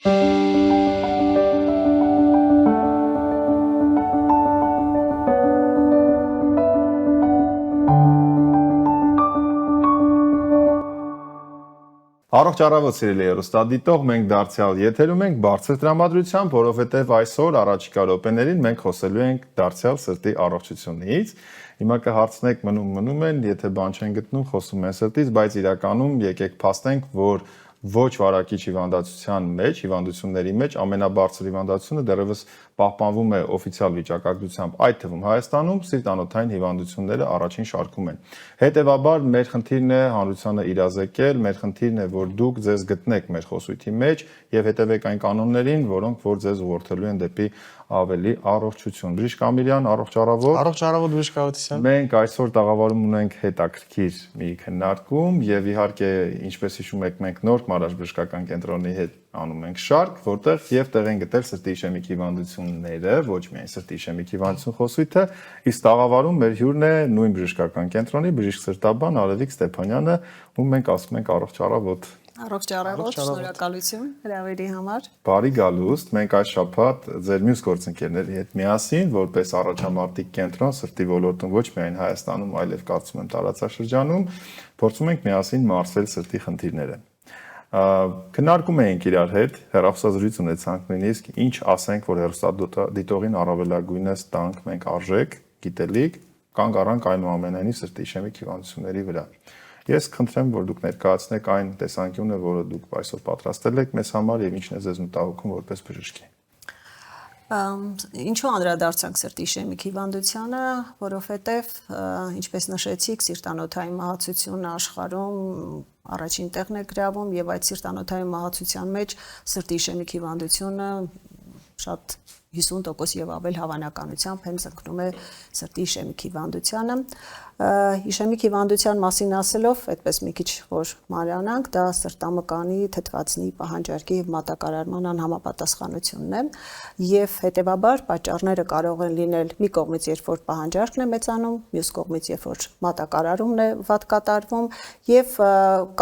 Առողջ առավոտ սիրելի հեռուստադիտող, մենք դարձյալ եթերում ենք բարձր տրամադրությամբ, որովհետև այսօր առաջիկա րոպեներին մենք խոսելու ենք դարձյալ սրտի առողջությունից։ Հիմա կհարցնեք մնում են, եթե բան չեն գտնում, խոսում են սրտից, բայց իրականում եկեք փաստենք, որ ոչ վարակիչ հիվանդացության մեջ, հիվանդությունների մեջ ամենաբարձր հիվանդությունը դեռևս պահպանվում է օֆիցիալ վիճակագրությամբ, այդ թվում Հայաստանում սիրտանոթային հիվանդությունները առաջին շարքում են։ Հետևաբար մեր խնդիրն է հանրությանը իրազեկել, մեր խնդիրն է, որ դուք ձեզ գտնեք մեր խոսույթի մեջ եւ հետևեք այն կանոններին, որոնք որ ձեզ ուղղորդելու են դեպի ավելի առողջություն։ Բժիշկ Ամիրյան, առողջ առավոտ։ Առողջ առավոտ բժիշկ Ավետիսյան։ Մենք այսօր տաղավարում ունենք հետաքրքիր մի քննարկում եւ իհարկե, ինչպես հիշում եք, մենք նոր մարզբժշկական կենտրոնի հետ անում ենք շարք, որտեղ եւ տեղ են գտել սրտի իշեմիկ հիվանդությունները, ոչ միայն սրտի իշեմիկ հիվանդություն խոսույթը, իսկ տաղավարում մեր հյուրն է նույն բժշկական կենտրոնի բժիշկ սրտաբան Արևիկ Ստեփանյանը, ում մենք ասում ենք առողջ առավոտ։ Առողջ առավոտ, շնորհակալություն հրավերի համար։ Բարի գալուստ, մենք այս շաբաթ ձեր մյուս գործընկերների հետ միասին, որպես առաջամարտիկ կենտրոն սրտի ոլորտում ոչ միայն Հայաստանում, այլև կարծում եմ տարածաշրջանում, փորձում ենք միասին մարզել սրտի խնդիրները։ Քննարկում էինք իրար հետ, հեռախոսազրույց ունեցանք նույնիսկ, ինչ ասենք, որ հեռուստադիտողին առավելագույնս տանք մենք արժեք, գիտելիք, կանգ առանք այնուամենայնիվ սրտի իշեմիկ հիվանդությունների վրա։ Ես խնդրեմ, որ դուք ներկայացնեք այն տեսանկյունը, որը դուք այսօր պատրաստել եք մեզ համար եւ ինչն է ձեզ մտահոգում որպես բժշկի։ Ինչու անդրադարձանք սրտի իշեմիկ հիվանդությանը, որովհետև ինչպես նշեցիք, սիրտանոթային մահացությունը աշխարհում առաջին տեղն է գրավում եւ այդ սիրտանոթային մահացության մեջ սրտի իշեմիկ հիվանդությունը շատ 50% եւ ավել հավանականությամբ հենց ընկնում է սրտի իշեմիկ հիվանդությանը։ Իշեմիկ հիվանդության մասին ասելով, այդպես մի քիչ որ մանրանանք, դա սրտամկանի, թթվածնի պահանջարկի եւ մատակարարման անհամապատասխանությունն է եւ հետեւաբար պատճառները կարող են լինել մի կողմից, երբ որ պահանջարկն է մեծանում, մյուս կողմից, երբ որ մատակարարումն է վատ կատարվում եւ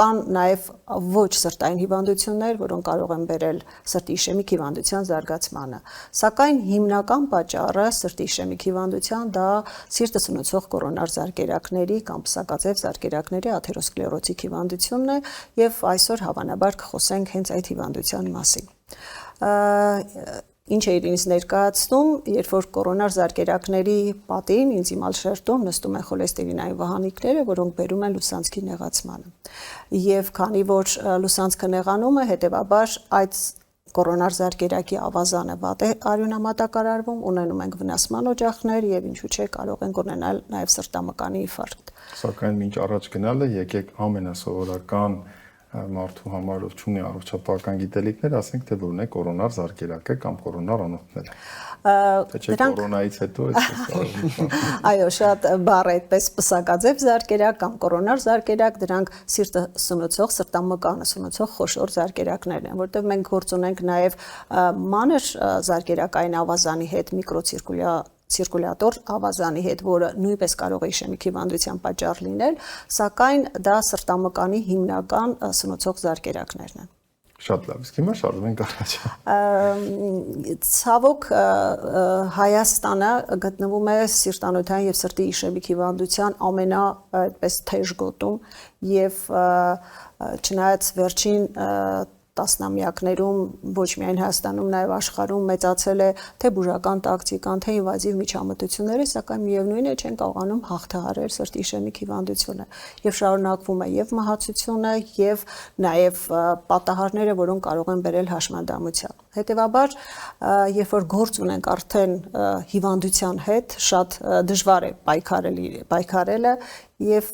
կան նաեւ ոչ սրտային հիվանդություններ, որոնք կարող են բերել սրտի իշեմիկ հիվանդության զարգացմանը։ Սակայն հիմնական պատճառը սրտի իշեմիկ հիվանդության դա սիրտը սնուցող կորոնար զարկերակների կամ պսակաձև զարկերակների աթերոսկլերոտիկ հիվանդությունն է եւ այսօր հավանաբար կխոսենք հենց այդ հիվանդության մասին։ Ինչ է ինձ ներկայացնում, երբ որ կորոնար զարկերակների պատին, ինզիմալ շերտում նստում են խոլեստերինային վահանիկները, որոնք բերում են լուսանցքի նեղացմանը։ Եվ քանի որ լուսանցքը նեղանում է, հետեւաբար այդ կորոնար զարկերակի ավազանը վատ է արյունամատակարարվում, ունենում ենք վնասման օջախներ եւ ինչու՞ չէ կարող ենք ունենալ նաեւ սրտամկանի ինֆարկտ։ Սակայն մինչ առաջ գնալը եկեք ամենասովորական մարդու համար ով չունի առողջապահական գիտելիքներ, ասենք թե որն է կորոնար զարկերակը կամ կորոնար անոթները։ Թե կորոնայից հետո Այո, շատ բառ է այդպես պսակաձև զարկերակ կամ կորոնար զարկերակ, դրանք սիրտը սնուցող, սրտամկանը սնուցող խոշոր զարկերակներն են, որտեղ մենք գործ ունենք նաև մանր զարկերակային ավազանի հետ ցիրկուլյատոր ավազանի հետ, որը նույնպես կարող է իշեմիկ հիվանդության պատճառ լինել, սակայն դա սրտամկանի հիմնական սնուցող զարկերակներն են։ Շատ լավ, իսկ հիմա շարժվենք առաջ։ Ցավոք Հայաստանը գտնվում է սիրտանոթային եւ սրտի իշեմիկ հիվանդության այդպես թեժ գոտում եւ չնայած վերջին տասնամյակներում ոչ միայն Հայաստանում, նաև աշխարհում մեծացել է թե բուժական տակտիկան, թե ինվազիվ միջամտությունները, սակայն միևնույն է չեն կարողանում հաղթահարել սրտի իշեմիկ հիվանդությունը եւ շարունակվում է եւ մահացությունը եւ նաև պատահարները, որոնք կարող են բերել հաշմանդամության։ Հետևաբար, երբ որ գործ ունենք արդեն հիվանդության հետ, շատ դժվար է պայքարելը եւ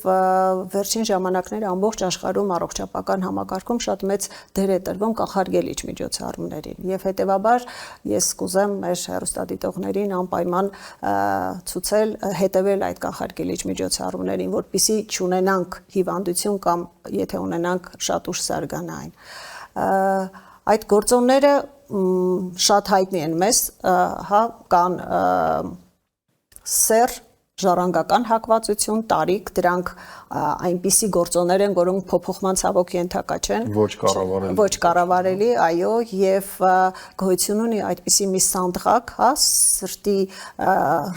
վերջին ժամանակները ամբողջ աշխարհում առողջապահական համակարգում շատ մեծ դեր է տրվում կանխարգելիչ միջոցառումներին եւ հետեւաբար ես կուզեմ մեր հեռուստադիտողներին անպայման ցուցել հետեւել այդ կանխարգելիչ միջոցառումներին, որպեսզի չունենանք հիվանդություն կամ եթե ունենանք շատ ուշ զարգանային։ Այդ գործոնները շատ հայտնի են մեզ, կան սեր, ժառանգական հակվածություն, տարիք, դրանք այնպիսի գործոններ են, որոնք փոփոխման ցավոք ենթակա չեն, ոչ կառավարելի, այո, եւ գոյություն ունի այդպիսի մի սանդղակ, հա, սրտի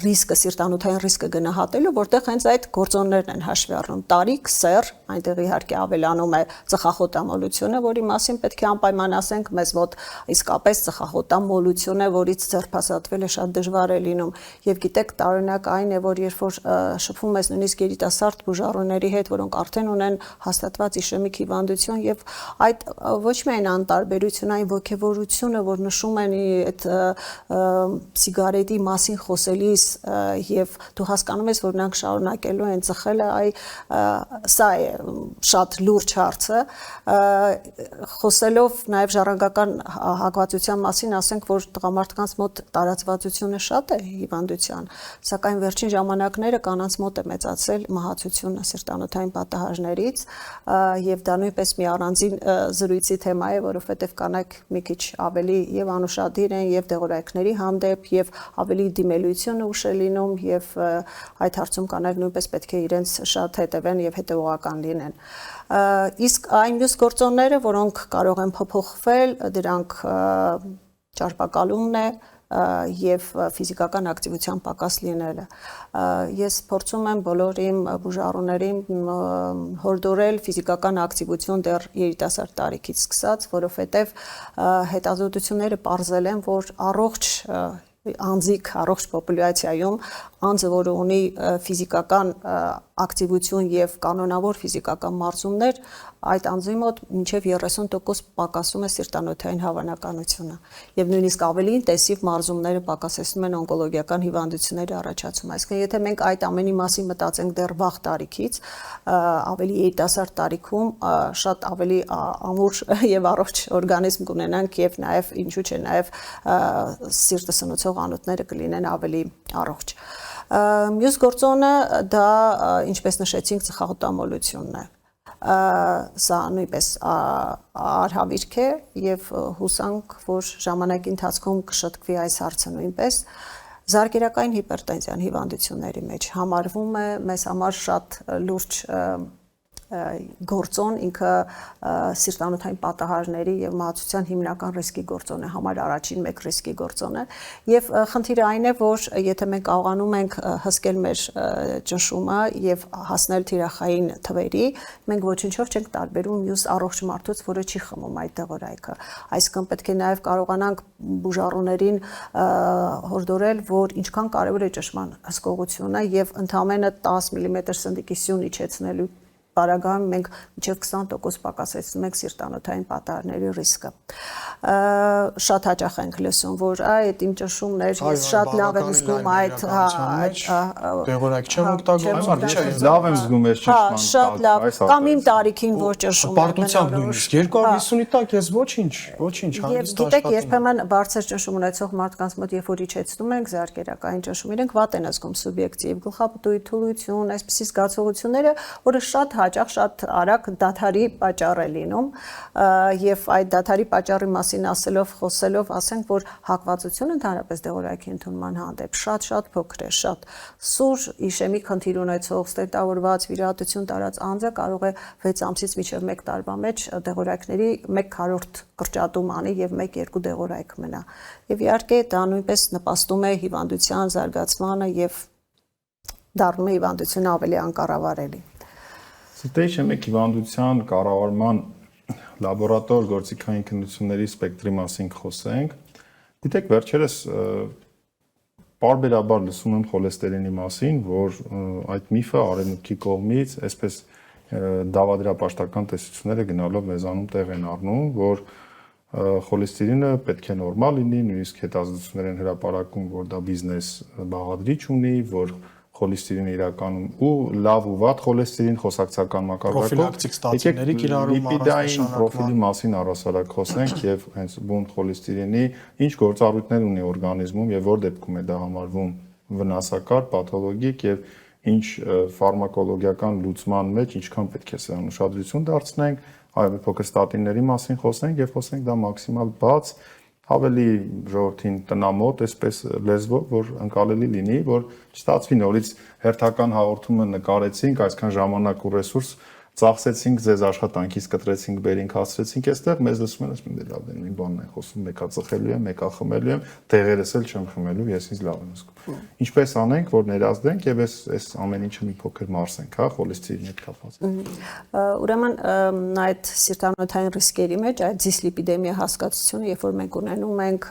ռիսկը, սիրտանոթային ռիսկը գնահատելու, որտեղ հենց այդ գործոններն են հաշվի առնում, տարիք, սեռ, այնտեղ իհարկե ավելանում է ծխախոտամոլությունը, որի մասին պետք է անպայման ասենք, մեզ մոտ իսկապես ծխախոտամոլությունը, որից ձերբազատվելը շատ դժվար է լինում, եւ գիտեք, տարօրինակ այն է, որ երբ որ շփվում ես նույնիսկ երիտասարդ բուժառուների հետ, որոնք արդեն ունեն հաստատված իշեմիկ հիվանդություն եւ այդ ոչ միայն անտարբերություն, այն ոգևորությունը, որ նշում են այդ սիգարետի մասին խոսելիս եւ դու հասկանում ես, որ նրանք շարունակելու են ծխելը, սա է շատ լուրջ հարցը, խոսելով նաեւ ժառանգական հակվածության մասին, ասենք, որ տղամարդկանց մոտ տարածվածությունը շատ է հիվանդության, սակայն վերջին ժամանակները կանանց մոտ է մեծացել մահացությունը սիրտանոթային պատահարներից եւ դա նույնպես մի առանձին զրույցի թեմա է, որովհետեւ կանայք մի քիչ ավելի եւ անուշադիր են եւ դեղորայքների հանդեպ եւ ավելի դիմելությունը ուշ է լինում եւ այդ հարցում կանայք նույնպես պետք է իրենց շատ հետևեն եւ հետեւողական լինեն։ Իսկ այն մյուս գործոնները, որոնք կարող են փոփոխվել, դրանք ճարպակալումն է եւ ֆիզիկական ակտիվության պակաս լինելը։ Ես փորձում եմ բոլոր իմ բուժառուներին հորդորել ֆիզիկական ակտիվություն դեռ երիտասարդ տարիքից սկսած, որովհետեւ հետազոտությունները պարզել են, որ առողջ անձիկ, առողջ պոպուլյացիայում անձը, որը ունի ֆիզիկական ակտիվություն եւ կանոնավոր ֆիզիկական մարզումներ, այդ անձի մոտ մինչեւ 30% պակասում է սիրտանոթային հավանականությունը եւ նույնիսկ ավելի ինտենսիվ մարզումները պակասեցնում են օնկոլոգիական հիվանդությունների առաջացումը։ Այսինքն, եթե մենք այդ ամենի մասին մտածենք դեռ վաղ տարիքից, ավելի երիտասարդ տարիքում շատ ավելի ամուր եւ առողջ օրգանիզմ կունենանք եւ նաեւ ինչու՞ չէ նաեւ սիրտը սնուցող անոթները կլինեն ավելի առողջ։ Մյուս գործոնը դա, ինչպես նշեցինք, ծխախոտամոլությունն է։ Սա նույնպես արհավիրք է եւ հուսանք, որ ժամանակի ընթացքում կշտկվի այս հարցը նույնպես։ Զարկերակային հիպերտենզիան հիվանդությունների մեջ համարվում է մեզ համար շատ լուրջ գործոն, ինքը սիրտանոթային պատահարների եւ մահացության հիմնական ռիսկի գործոն է, համար առաջին մեկ ռիսկի գործոն է եւ խնդիրը այն է, որ եթե մենք կարողանում ենք հսկել մեր ճնշումը եւ հասնել թիրախային թվերի, մենք ոչինչով չենք տարբերում մյուս առողջ մարդուց, որը չի խմում այդ դեղորայքը։ Այսինքն պետք է նաեւ կարողանանք բուժառուներին հորդորել, որ ինչքան կարեւոր է ճնշման հսկողությունը եւ ընդամենը 10 մմ սնդիկի սյուն իջեցնելու Պարագայում մենք մինչև 20% պակասեցնում ենք սիրտանոթային պատահարների ռիսկը։ Շատ հաճախ ենք լսում, որ այդ իմ ճնշումն էր, ես շատ լավ եմ զգում այդ դեղորայք չեմ օգտագործում, լավ եմ զգում ես ճնշման տակ, շատ լավ, կամ իմ տարիքին որ ճնշում եմ։ Պարտությամբ նույնիսկ 250-ի տակ ես ոչինչ, Եվ գիտեք, երբեմն բարձր ճնշում ունեցող մարդկանց մոտ երբ որ իջեցնում ենք զարկերակային ճնշում, իրենք վատ են զգում սուբյեկտիվ, գլխապտույտ, թուլություն, այսպիսի զգացողությունները, որը շատ հաճախ շատ արագ դադարի պատճառ է լինում եւ այդ դադարի պատճառի մասին ասելով խոսելով ասենք որ հակվածությունը ընդհանրապես դեղորայքի ընդունման հանդեպ շատ փոքր է, շատ սուր իշեմիկ խնդիր ունեցող ստետավորված վիրահատություն տարած անձը կարող է 6 ամսից մինչև 1 տարվա մեջ դեղորայքների 1/4 կրճատում անի եւ 1-2 դեղորայք մնա եւ իհարկե դա նույնպես նպաստում է հիվանդության զարգացմանը եւ դառնում է հիվանդությունը ավելի անկառավարելի։ Սրտի իշեմիկ հիվանդության կառավարման լաբորատոր գործիքային քննությունների սպեկտրի մասին խոսենք։ Գիտեք, վերջերս պարբերաբար լսում եմ խոլեստերինի մասին, որ այդ միֆը արևմուտքի կողմից, այսպես դավադրապաշտական տեսությունները գնալով մեզանում տեղ են առնում, որ խոլեստերինը պետք է նորմալ լինի, նույնիսկ հետազոտություններ են հրապարակում, որ դա բիզնես բաղադրիչ ունի, որ խոլեստերինը իրականում ու լավ ու վատ խոլեստերին խոսակցական մակարդակով լիպիդային պրոֆիլի մասին առհասարակ խոսենք եւ հենց բուն խոլեստերինի ինչ գործառույթներ ունի օրգանիզմում եւ որ դեպքում է դա համարվում վնասակար, պաթոլոգիկ եւ ինչ ֆարմակոլոգիական լուծման մեջ ինչքան պետք է սրան ուշադրություն դարձնենք, այո, փոքր ստատինների մասին խոսենք եւ խոսենք դա մաքսիմալ բաց ավելի ժողովրդին տնամոտ, այսպես լեզվով, որ ընկալելի լինի, որ չստացվի նորից հերթական հաղորդումը նկարեցինք, այսքան ժամանակ ու ռեսուրս ծախսեցինք, ձեզ աշխատանքից կտրեցինք, բերինք, հասցրեցինք, այստեղ մեզ լսում են, ասում են լավ է, մի բանն է խոսում, մեկա ծխելու եմ, մեկա խմելու եմ, տեղերս էլ չեմ խմելու, ես ինձ լավ եմ զգում։ Ինչպես անենք, որ ներազդենք եւ այս ամեն ինչը մի փոքր մարսենք, հա, խոլեստերինի հետ կապված։ Ուրեմն այդ սիրտանոթային ռիսկերի մեջ այդ դիսլիպիդեմիա հասկացությունը, երբ որ մենք ունենում ենք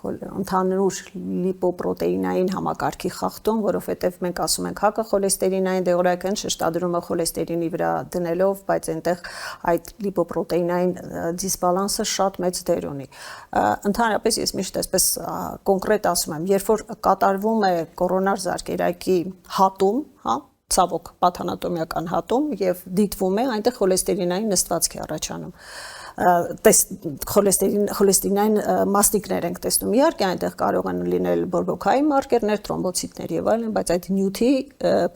ընդհանուր լիպոպրոտեինային համակարգի խախտում, որովհետև մենք ասում ենք հակը խոլեստերինային դեղորայքն շեշտադրումը խոլեստերինի վրա դնելով, բայց այնտեղ այդ լիպոպրոտեինային դիսբալանսը շատ մեծ դեր ունի։ Ընդհանրապես ես միշտ այսպես կոնկրետ ասում եմ, երբ որ կատարվում է կորոնար զարկերակի հատում, հա, ցավոք պաթանատոմիական հատում եւ դիտվում է, այնտեղ խոլեստերինային նստվածք է առաջանում։ Խոլեստերինային մասնիկներ ենք տեսնում, իհարկե այնտեղ կարող են լինել բորբոքային մարկերներ, թրոմբոցիտներ եւ այլն, բայց այդ նյութի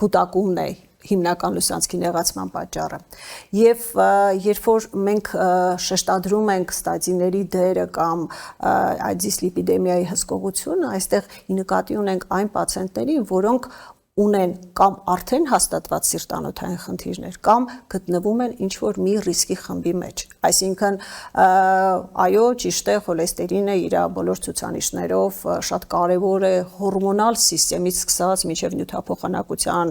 կուտակումն է հիմնական լուսանցքի նեղացման պատճառը։ Եվ երբ որ մենք շեշտադրում ենք ստատինների դերը կամ այդ դիսլիպիդեմիայի հսկողությունը, այստեղ ի նկատի ունենք այն պացիենտներին, որոնք ունեն կամ արդեն հաստատված սիրտանոթային խնդիրներ կամ գտնվում են ինչ-որ մի ռիսկի խմբի մեջ։ Այսինքն, այո, ճիշտ է, խոլեստերինը իր բոլոր ցուցանիշներով շատ կարևոր է հորմոնալ սիստեմից սկսած մինչև նյութափոխանակության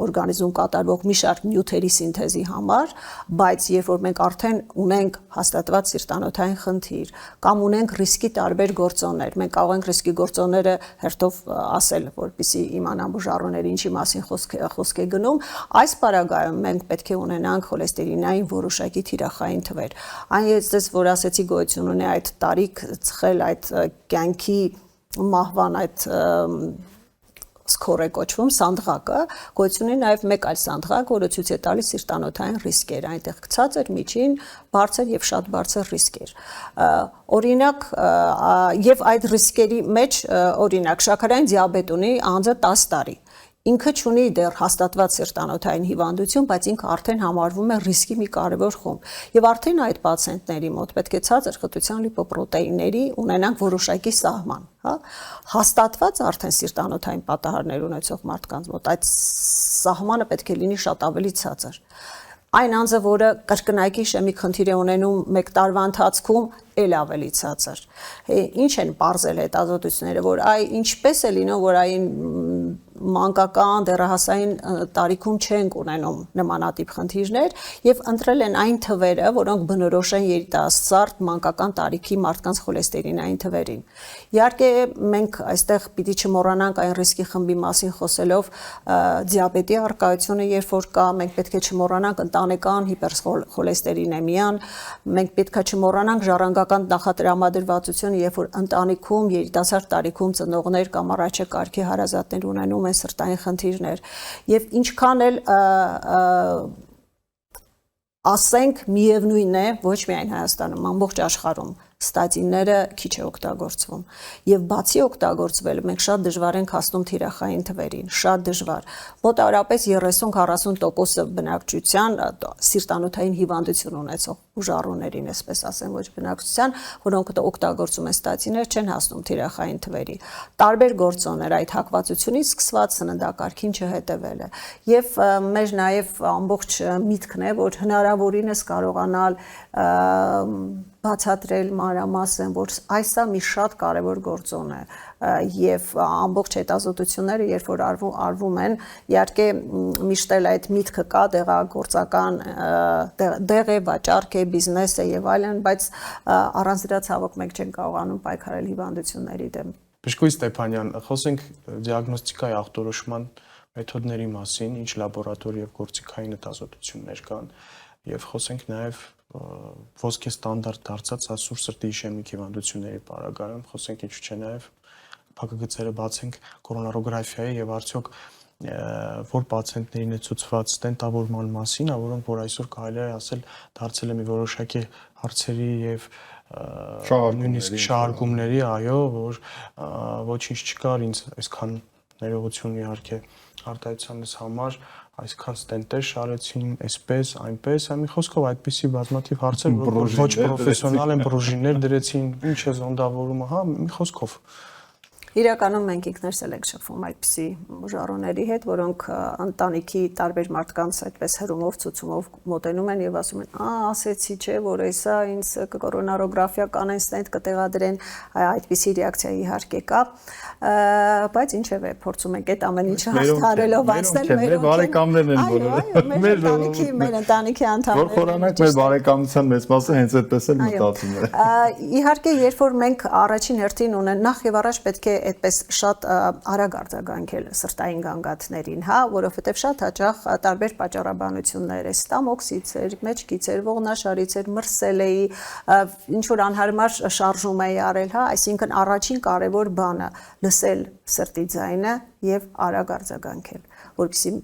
օրգանիզմում կատարվող մի շարք նյութերի սինթեզի համար, բայց երբ որ մենք արդեն ունենք հաստատված սիրտանոթային խնդիր կամ ունենք ռիսկի տարբեր գործոններ, մենք կարող ենք ռիսկի գործոնները հերթով ասել, որպեսզի իմանամ ինչի մասին խոսք է գնում, այս պարագայում մենք պետք է ունենանք խոլեստերինային որոշակի թիրախային թվեր։ Այն ես ձեզ որ ասեցի գոյություն ունի այդ տարիք ծխել այդ կյանքի մահվան այդ սկոր է կոչվում սանդղակը, գոյություն ունի նաև մեկ այլ սանդղակ, որը ցույց է տալիս սիրտանոթային ռիսկեր, այնտեղ ցածր, միջին, բարձր եւ շատ բարձր ռիսկեր։ Օրինակ, եւ այդ ռիսկերի մեջ, օրինակ, շաքարային դիաբետ ունի անձը 10 տարի։ Ինքը չունի դեռ հաստատված սիրտանոթային հիվանդություն, բայց ինքը արդեն համարվում է ռիսկի մի կարևոր խումբ։ Եվ արդեն այդ պացիենտների մոտ պետք է ցածր խտության լիպոպրոտեինների ունենանք որոշակի սահման, հա։ Հաստատված արդեն սիրտանոթային պատահարներ ունեցող մարդկանց մոտ այդ սահմանը պետք է լինի շատ ավելի ցածր։ Այն անձը, որը կրկնակի իշեմիկ խնդիր է ունենում 1 տարվա ընթացքում, էլ ավելի ցածր։ Ինչ են պարզել հետազոտությունները, որ ինչպես է լինում, որ այն մանկական դեռահասային տարիքում չենք ունենում նմանատիպ խնդիրներ եւ ընտրել են այն թվերը, որոնք բնորոշ են երիտասարդ մանկական տարիքի մարդկանց խոլեստերինային թվերին։ Իհարկե մենք այստեղ պիտի չմոռանանք այն ռիսկի խմբի մասին խոսելով դիաբետի առկայությունը, երբ որ կա, մենք պետք է չմոռանանք ընտանեկան հիպերխոլեստերինեմիան, մենք պետք է չմոռանանք ժառանգական նախատրամադրվածությունը, երբ որ ընտանիքում երիտասարդ տարիքում ծնողներ կամ առաջ կարգի հարազատներ ունենում են սրտային խնդիրներ եւ ինչքան էլ ասենք միևնույն է ոչ միայն Հայաստանում, ամբողջ աշխարհում ստատինները քիչ է օգտագործվում եւ բացի օգտագործվել մենք շատ դժվար ենք հասնում թիրախային թվերին, շատ դժվար։ Մոտավորապես 30-40% բնակչության սիրտանոթային հիվանդություն ունեցող ուժառուներին, այսպես ասեմ, ոչ բնակչության, որոնք օգտագործում են ստատիններ, չեն հասնում թիրախային թվերի։ Տարբեր գործոններ այդ հակվածությունից սկսված սննդակարգին չհետևելը եւ մեր նաեւ ամբողջ միտքն է, որ հնարավորինս կարողանալ բացատրել մանրամասն, որ այսա մի շատ կարևոր գործոն է եւ ամբողջ հետազոտությունները, երբ որ արվում են, իհարկե միշտ էլ այդ միտքը կա դեղագործական դեղ է, վաճառք է, բիզնես է եւ այլն, բայց առանց դրա ցավոք մենք չենք կարողանում պայքարել հիվանդությունների դեմ։ Բժշկուհի Ստեփանյան, խոսենք դիագնոստիկայի ախտորոշման մեթոդների մասին, ինչ լաբորատորի եւ գործիքային հետազոտություններ կան եւ խոսենք նաեւ ոսկե ստանդարտ դարձած ասուր սրտի իշեմիկ հիվանդությունների պարագայում, խոսենք ինչու՞ չէ նաեւ փակագծերը բացենք կորոնարոգրաֆիայի եւ արդյոք որ պացիենտներին է ցուցված ստենտավորման մասին, որոնք որ այսօր կարելի է ասել դարձել է մի որոշակի հարցերի եւ նույնիսկ շահարկումների, այո, որ ոչինչ չկար, ինձ այսքան ներողություն իհարկե արտահայտությանս համար այսքան ստենտեր շարեցին, այսպես, այնպես, մի խոսքով այդպիսի բազմաթիվ հարցեր, որ ոչ պրոֆեսիոնալ են, բրուժիններ դրեցին, ինչ է զոնդավորումը, հա, մի խոսքով։ Իրականում մենք ինքներս էլ ենք շփվում այդպիսի ժառոների հետ, որոնք ընտանիքի տարբեր մարդկանց այդպես հրումով ցուցումով մոտենում են եւ ասում են, ասեցի չէ, որ էսա ինձ կորոնարոգրաֆիա կանեն, ստենտ կտեղադրեն, այդպիսի ռեակցիա իհարկե կա, բայց ինչևէ փորձում ենք այդ ամեն ինչը հաղթարելով անցնել մեր բարեկամներն են բոլորը, մեր ընտանիքի անդամները, որ խորանանք մեր բարեկամության մեծ մասը հենց այդպես էլ մտածում է։ Իհարկե, երբ որ մենք առաջին հերթին ունեն նախ եւ առաջ պետք է այդպես շատ արագ արձագանքել սրտային գանգատներին, հա, որովհետև շատ հաճախ տարբեր պատճառաբանություններ է, ստամոքսից էր, մեջքից էր, ողնաշարից էր, մրսել էի, ինչ որ անհարմար շարժում էի արել, հա, այսինքն առաջին կարևոր բանը լսել սրտի ձայնը եւ արագ արձագանքել, որպեսզի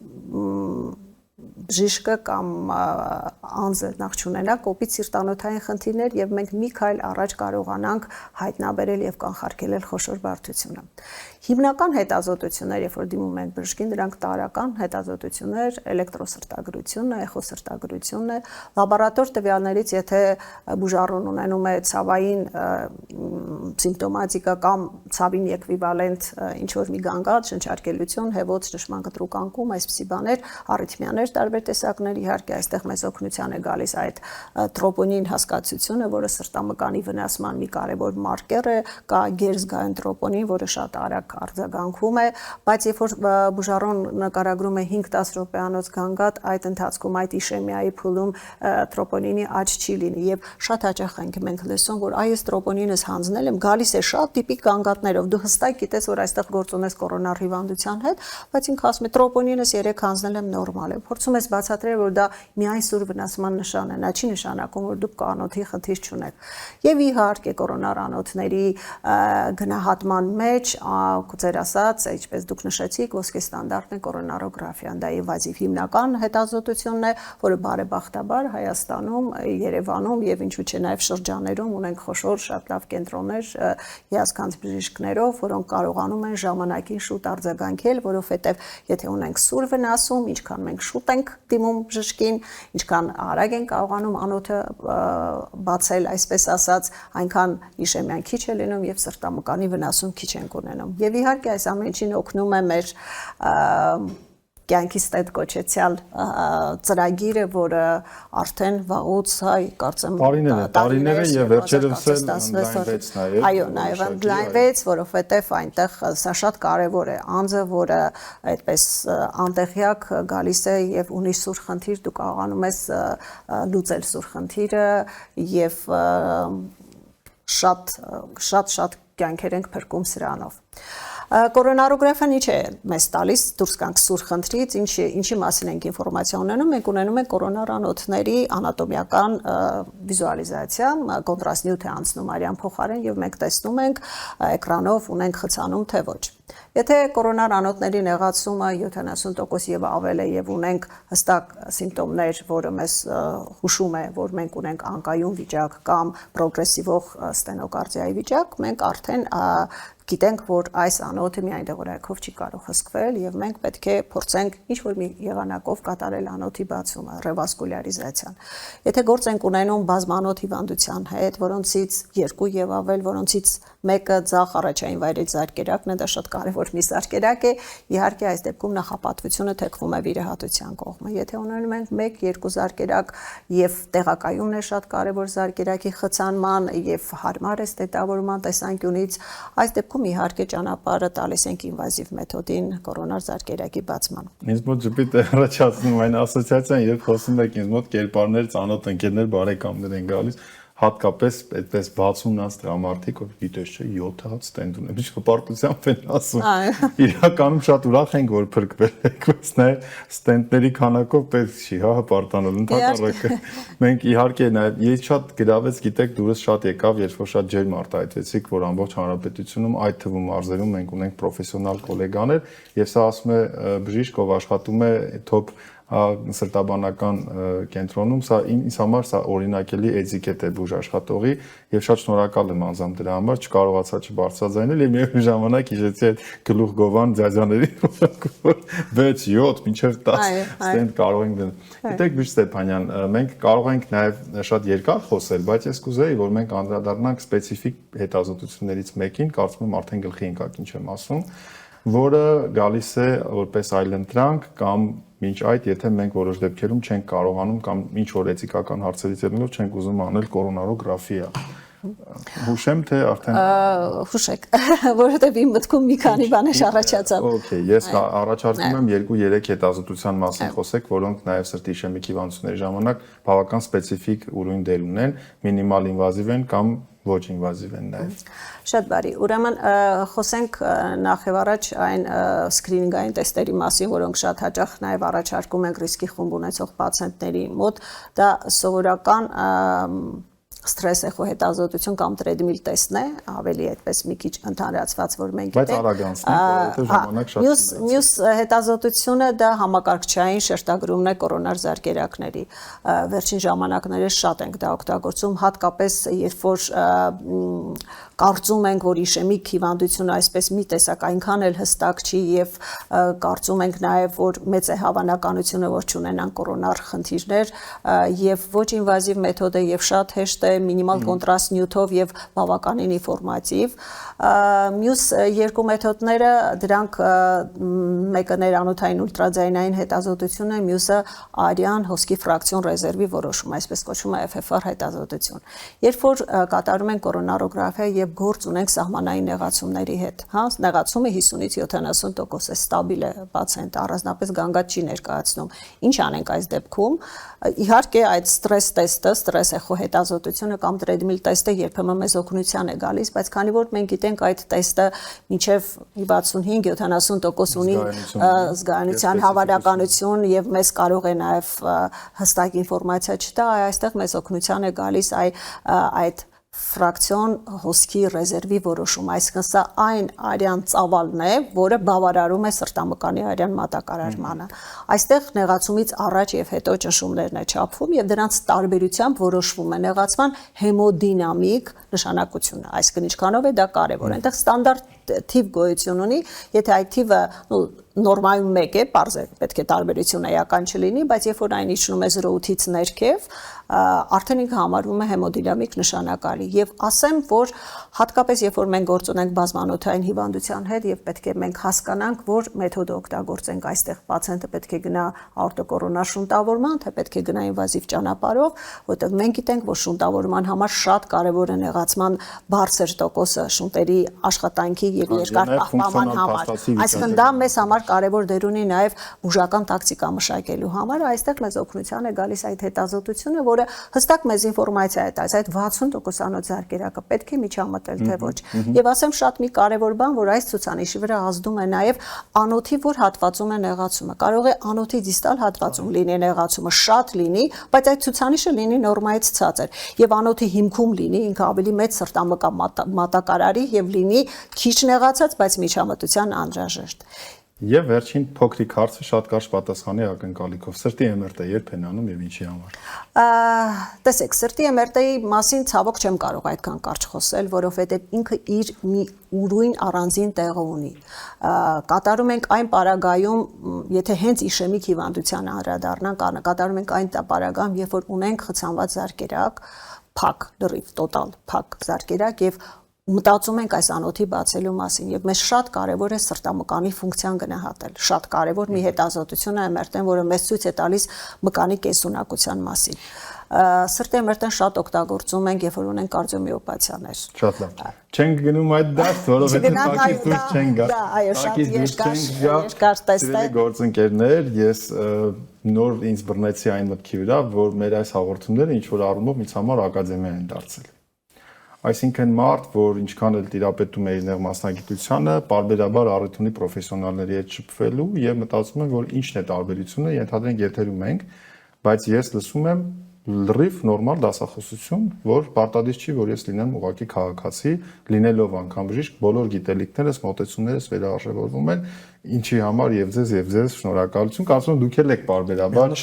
բժիշկը կամ անձը նախ չունենա կոպիտ սիրտանոթային խնդիրներ եւ մենք մի քայլ առաջ կարողանանք հայտնաբերել եւ կանխարգելել խոշոր բարդությունը։ Հիմնական հետազոտություններ, երբ որ դիմում ենք բժշկին, դրանք տարրական հետազոտություններ, էլեկտրոսրտագրությունն է, էխոսրտագրությունն է, լաբորատոր տվյալներից, եթե բուժառուն ունենում է ցավային սիմպտոմատիկա կամ ցավին էկվիվալենտ ինչ որ մի գանգատ, շնչարկելություն, հեվոց, ճշմարտ կտրուկ անկում, այսպիսի բաներ, արիթմիաներ տարբեր տեսակներ, իհարկե այստեղ մեզ օգնության է գալիս այդ տրոպոնին հասկացությունը, որը սրտամկանի վնասման մի կարևոր մարկեր է, կա գերզգայուն տրոպոնին, որը շատ արագ արձագանքում է, բայց երբ որ բուժառուն նկարագրում է 5-10 րոպեանոց գանգատ, այդ ընթացքում այդ իշեմիայի փուլում տրոպոնինի աճ չի լինի եւ շատ հաճախ ենք լսում, որ այս տրոպոնինս հանձնել եմ, գալիս է շատ տիպիկ գանգատներով, դու հստակ գիտես, որ այստեղ գործ ունես կորոնար հիվանդության հետ, բայց ինքը ասում է տրոպոնինս 3 հանձնել եմ նորմալ է, փորձում ես բացատրել, որ դա միայն սուր վնասման նշան է, նա չի նշանակում, որ դուք կանոթի խնդիր չունեք։ Եվ իհարկե կորոնար անոթների գնահատման մեջ ձեր ասած, ինչպես դուք նշեցիք, ոսկե ստանդարտն է կորոնարոգրաֆիան, դա եւազիվ հիմնական հետազոտությունն է, որը բարեբախտաբար Հայաստանում, Երևանում եւ ինչու՞ չէ նաեւ շրջաներում ունենք խոշոր շատ լավ կենտրոններ հիասքանչ բժիշկներով, որոնք կարողանում են ժամանակին շուտ արձագանքել, որովհետեւ եթե ունենք սուր վնասում, ինչքան մենք շուտ ենք դիմում բժշկին, ինչքան արագ ենք կարողանում անոթը բացել, այսպես ասած, այնքան իշեմիան քիչ է լինում եւ սրտամկանի վնասում քիչ ենք ունենում։ Եվ իհարկե այս ամեն ինչին օգնում է մեր կյանքի ստետ կոչեցյալ ծրագիրը, որը արդեն վաղուց կարծեմ տարիներ եւ վերջերս ընդլայնվեց նաեւ։ Այո, նաեւ ընդլայնվեց, որովհետեւ այնտեղ սա շատ կարեւոր է, անձը, որը այդպես անտեղյակ գալիս է եւ ունի սուր խնդիր, դու կարողանում ես լուծել սուր խնդիրը եւ շատ կյանքեր ենք փրկում սրանով։ Կորոնարոգրաֆիան ինչ է մեզ տալիս, դուրս գանք սուր խնդրից, ինչի մասին ենք ինֆորմացիա ունենում, մենք ունենում ենք կորոնար անոթների անատոմիական վիզուալիզացիա, կոնտրաստ նյութ է անցնում արյան փոխարեն եւ մենք տեսնում ենք էկրանով ունենք խցանում թե ոչ։ Եթե կորոնար անոթների նեղացումը 70% եւ ավել է եւ ունենք հստակ սիմպտոմներ, որը մեզ հուշում է, որ մենք ունենք անկայուն վիճակ կամ պրոգրեսիվող ստենոկարդիայի վիճակ, մենք արդեն գիտենք, որ այս անոթը միայն դեղորայքով չի կարող հսկվել եւ մենք պետք է փորձենք ինչ-որ մի եղանակով կատարել անոթի բացումը, ռևասկուլյարիզացիան։ Եթե գործ ենք ունենում բազմանոթ հիվանդության հետ, որոնցից 2 եւ ավել, որոնցից մեկը ձախ առաջային վայրի զարկերակն է, դա շատ կարևոր մի զարկերակ է, իհարկե այս դեպքում նախապատվությունը թեքվում է վիրահատության կողմը։ Եթե ունենում ենք 1-2 զարկերակ եւ տեղակայումն է շատ կարևոր զարկերակի խցանման եւ հարմար է ստետավորման տեսանկյունից, այս դեպքում իհարկե ճանապարհը տալիս ենք ինվազիվ մեթոդին կորոնար զարկերակի բացման։ Ինձ մոտ ժպիտ է առաջացնում այն ասոցիացիան, երբ խոսում եք ինձ մոտ կերպարներ, ծանոթ ընկերներ, բարեկամներ են գալիս, հատկապես այդպես 60-ից տղամարդիկ, որ գիտես չէ 7 հատ ստենտ ունեն, ինչ հպարտությամբ են ասում։ Իրականում շատ ուրախ ենք, որ փրկվել եք, բայց նաև ստենտների քանակով պետք չի, հա, հպարտանալ ընդհանրակը։ Մենք իհարկե նաև ես շատ գրավեց, գիտեք, դուրս շատ եկավ, երբ որ շատ ջերմ արտահայտվեցիք, որ ամբողջ հանրապետությունում, այդ թվում մարզերում մենք ունենք պրոֆեսիոնալ գոլեգաներ, եւ սա ասում է բժիշկ, ով աշխատում է top սրտաբանական կենտրոնում, սա ինձ համար սա օրինակելի էտիկետ է բուժաշխատողի եւ շատ շնորհակալ եմ անձամբ դրա համար, չկարողացա չբարձրաձայնել եւ միևնույն ժամանակ հիշեցի այդ գլուխ գովան ձյաձյաների որ 6-7 մինչեւ 10 ստենտ կարող ենք դնել։ Գիտեք, Բիշ Ստեփանյան, մենք կարող ենք նաեւ շատ երկար խոսել, բայց ես կուզեի, որ մենք անդրադառնանք սպეციფიկ հետազոտություններից մեկին, կարծում եմ արդեն գլխի ընկած ինչ եմ ասում, որը գալիս է որպես այլընտրանք կամ մինչ այդ, եթե մենք որոշ դեպքերում չենք կարողանում կամ ինչ որ էթիկական հարցերից ելնելով չենք ուզում անել կորոնարոգրաֆիա։ Հուշեմ թե արդեն հուշեք, որովհետև իմ մտքում մի քանի բան է առաջացավ։ Okay, ես առաջարկում եմ 2-3 հետազոտության մասին խոսեք, որոնք նաև սրտի իշեմիկ հիվանդությունների ժամանակ բավական սպეციფიկ ուրույն դեր ունեն, մինիմալ ինվազիվ են կամ ոչ ինվազիվ են նաև։ Շատ բարի։ Ուրեմն խոսենք նախ եւ առաջ այն սկրինինգային տեստերի մասին, որոնք շատ հաճախ նաև առաջարկում են ռիսկի խումբ ունեցող պացիենտների մոտ, դա սովորական ստրեսեխո հետազոտություն կամ տրեդմիլ տեստն է, ավելի այդպես մի քիչ ընդհանրացված, որ մենք գիտենք։ Բայց արագանցնենք, որովհետև ժամանակ շատ չունենք։ Մյուս հետազոտությունը դա համակարգչային շերտագրումն է կորոնար զարկերակների։ Վերջին ժամանակներս շատ ենք դա օգտագործում, հատկապես երբ որ կարծում ենք, որ իշեմիկ հիվանդությունը այսպես մի տեսակ այնքան էլ հստակ չի եւ կարծում ենք նաեւ, որ մեծ է հավանականությունը, որ չունենան կորոնար խնդիրներ եւ ոչ ինվազիվ մեթոդը եւ շատ հեշտ է, մինիմալ կոնտրաստ նյութով եւ բավականին ինֆորմատիվ։ Մյուս երկու մեթոդները դրանք մեկը ներանոթային ուլտրաձայնային հետազոտություն է, մյուսը արյան հոսքի ֆրակցիոն ռեզերվի որոշում, այսպես կոչվում է FFR հետազոտություն։ Երբ որ կատարում են կորոնարոգրաֆիա եւ գործ ունենք սահմանային նեղացումների հետ, հա, նեղացումը 50-ից 70% է, ստաբիլ է պացիենտը, առանձնապես գանգատ չի ներկայացնում։ Ինչ անենք այս դեպքում։ Իհարկե այդ ստրես տեստը, ստրեսեխո հետազոտությունը կամ տրեդմիլ տեստը երբեմն մեզ օգնության է գալիս, բայց քանի որ մենք գիտենք այդ տեստը մինչև 65-70% ունի զգայունության հավանականություն եւ մեզ կարող է նաեւ հստակ ինֆորմացիա չտա, այստեղ մեզ օգնության է գալիս այդ ֆրակցիոն հոսքի ռեզերվի որոշում, այսինքն սա այն արյան ծավալն է, որը բավարարում է սրտամկանի արյան մատակարարմանը։ Այստեղ նեղացումից առաջ եւ հետո ճնշումներն է չափվում եւ դրանց տարբերությամբ որոշվում է նեղացման հեմոդինամիկ նշանակությունը, այսինքն ինչքանով է դա կարեւոր։ Այնտեղ ստանդարտ թիվ գոյություն ունի, եթե այդ թիվը նորմալում 1 է, պարզ է, պետք է տարբերություն էական չլինի, բայց երբ որ այն իջնում է 0.8-ից ներքև, արդեն ինքը համարվում է հեմոդինամիկ նշանակալի եւ ասեմ, որ հատկապես երբ որ մենք գործ ունենք բազմանոթային հիվանդության հետ եւ պետք է մենք հասկանանք, որ մեթոդը օգտագործենք, այստեղ պացիենտը պետք է գնա աորտոկորոնար շունտավորման, թե պետք է գնա ինվազիվ ճանապարհով, որտեղ մենք գիտենք, որ շունտավորման համար շատ կարեւոր է նեղացման բարձր տոկոսը շունտերի աշխատանքի եւ երկար պահպանման համար։ Այսինքն դա մեզ համար կարեւոր դեր ունի նաեւ բուժական տակտիկա մշակելու համար, այստեղ մեզ օգնության է գալիս այդ հետազոտությունը, որը հստակ մեզ ինֆորմացիա է տալիս, այդ 60%-անոց զարկերակը պետք է միջամտել թե ոչ։ Եվ ասեմ շատ մի կարևոր բան, որ այս ցուցանիշի վրա ազդում է նաև անոթի, որ հատվածում է նեղացումը։ Կարող է անոթի դիստալ հատվածում լինի նեղացումը, շատ լինի, բայց այդ ցուցանիշը լինի նորմայից ցածր։ Եվ անոթի հիմքում լինի ինքը ավելի մեծ սրտամկան մատակարարի եւ լինի քիչ նեղացած, բայց միջամտության անհրաժեշտ։ Եվ վերջին փոքրիկ հարցը շատ կարճ պատասխանի ակնկալիքով։ Սրտի MRT երբ են անում եւ ինչի համար։ Տեսեք, սրտի MRT-ի մասին ցավոք չեմ կարող այդքան կարճ խոսել, որովհետեւ ինքը իր մի ուրույն առանձին տեղը ունի։ Կատարում ենք այն պարագայում, եթե հենց իշեմիկ հիվանդության անդրադառնանք, կատարում ենք այն պարագայում, երբ որ ունենք խցանված զարկերակ, փակ, լրիվ, տոտալ փակ զարկերակ եւ մտածում ենք այս անոթի բացելու մասին եւ մեզ շատ կարեւոր է սրտամկանի ֆունկցիան գնահատել։ Շատ կարեւոր մի հետազոտություն է MRT-ն, որը մեզ ցույց է տալիս մկանի կենսունակության մասին։ Սրտի MRT-ն շատ օգտագործում ենք, երբ որ ունենք կարդիոմիոպաթիաներ։ Շատ լավ։ Չենք գնում այդ դաշտ, որովհետեւ տակից դուրս չեն գա։ Դա այո, շատ երկար տեստ է։ Գործընկերներ, ես նոր ինձ բռնեցի այն մտքի վրա, որ մեր այս հաղորդումները ինչ որ առումով ինձ համար ակադեմիա են դարձել։ Այսինքն մարդ, որ ինչքան էլ տիրապետում է իր նեղ մասնագիտությանը, պարբերաբար առիթ ունի պրոֆեսիոնալների հետ շփվելու եւ մտածում եմ, որ ինչն է տարբերությունը, ենթադրենք եթերում ենք, բայց ես լսում եմ լրիվ նորմալ դասախոսություն, որ պարտադիր չի, որ ես լինեմ ուղղակի քաղաքացի, լինելով անգամ բժիշկ, բոլոր գիտելիքներս, մոտեցումներս վերարժևորվում են ինչի համար եւ ձեզ շնորհակալություն։ Կարծում եմ դուք էլ եք բարբերաբար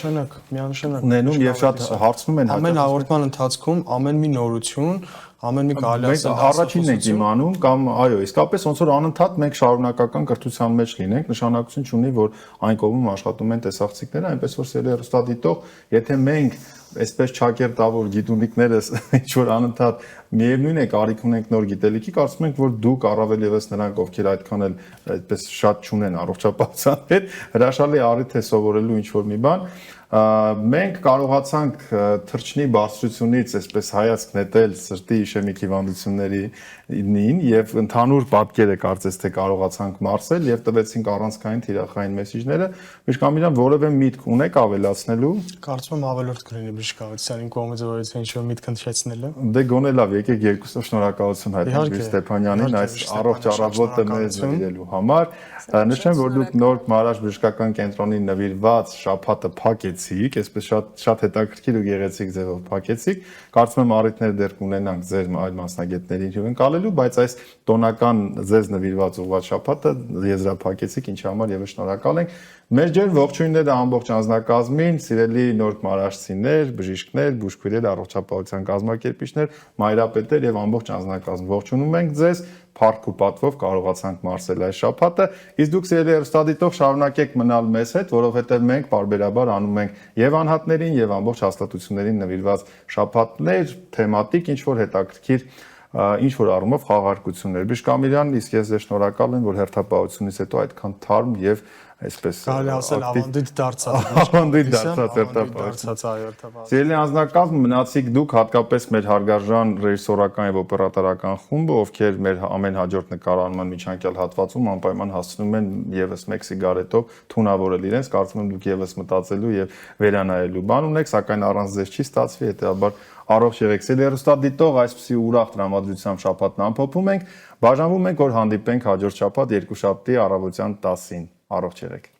միանշանակ ունենում եւ շատ հարցնում են ամեն հաղորդման ընթացքում ամեն մի նորություն, ամեն մի կարելի ասել առաջինն ենք իմանում կամ այո, իսկապես ոնց որ անընդհատ մենք շարունակական կրթության մեջ լինենք, նշանակություն չունի, որ այն կողմում աշխատում են տեսախցիկները, այնպես որ սիրելի հեռուստադիտող, եթե մենք այսպես ճակերտավոր գիտունիկներս ինչ որ անընդհատ միևնույն է կարիք ունենք նոր գիտելիքի, կարծում ենք, որ դուք առավել եւս նրանք, ովքեր այդքան էլ այդպես շատ չունեն առողջապահության հետ, հրաշալի առիթ է սովորելու ինչ որ մի բան, մենք կարողացանք թռչնի բարձրությունից այսպես հայացք նետել սրտի իշեմիկ հիվանդություններին եւ ընդհանուր պատկերը կարծես թե կարողացանք մարսել եւ տվեցինք առանցքային թիրախային մեսիջները, Բժշկամիրան որևէ միտք ունեք ավելացնելու։ Կարծում եմ ավելորդ կլինի Բժշկամիրան իմ կողմից որից ինչ որ միտք հնչեցնելը։ Դե գոնե լավ, եկեք երկուսով շնորհակալություն հայտնենք Ստեփանյանին այս առողջ առավոտը մեզ նվիրելու համար։ Նշեմ, որ դուք նոր Մարաշ բժշկական կենտրոնի նվիրված շաբաթը փակեցիք, այսպես շատ հետաքրքիր ու գեղեցիկ ձևով փակեցիք։ Կարծում եմ առիթներ դեռ կունենանք ձեր այլ մասնագետներին հյուրընկալելու, բայց այս տոնական ձեզ նվիրված ուղղված շաբաթը եզրափակեցիք, ինչի համար եւս շնորհակալ ենք։ Մեր ջեր ողջույնները ամբողջ անձնակազմին, սիրելի նոր մարաշցիներ, բժիշկներ, բուժքույրեր, առողջապահության կազմակերպիչներ, մայրապետեր եւ ամբողջ անձնակազմ ողջունում ենք ձեզ։ Փառք ու պատվով կարողացանք մարսել այս շաբաթը, իսկ դուք սիրելի հեռուստադիտող շարունակեք մնալ մեզ հետ, որովհետև մենք բարբերաբար անում ենք եւ անհատներին եւ ամբողջ հաստատություններին նվիրված շաբաթներ, թեմատիկ ինչ որ հետաքրքիր ինչ որ առումով խաղարկություններ։ Բժշկամիրյան, իսկ ես ձեզ շնորհակալ եմ, որ հերթապահությունից հետո այդքան թարմ եւ այսպես կարելի ասել ավանդույթ դարձած հերթապահություն։ Սիրելի անձնակազմ, մնացիք դուք, հատկապես մեր հարգարժան ռեժիսորական եւ օպերատորական խումբը, ովքեր մեր ամեն հաջորդ նկարահանման միջանկյալ հատվածում անպայման հասցնում են եւս մեկ սիգարետով թունավորել իրենց, կարծում եմ դուք եւս մտածելու եւ վերանայելու բան ունեք, սակայն առանց ձեզ չի ստացվի, հետեւաբար առողջ եղեք։ Սիրելի հեռուստադիտող, այսպիսի ուրախ տրամադրությամբ շաբաթն ամփոփում ենք, բաժանվում ենք, որ հանդիպենք հաջորդ շաբաթ երկուշաբթի առավոտյան 10-ին։ Առողջ եղեք։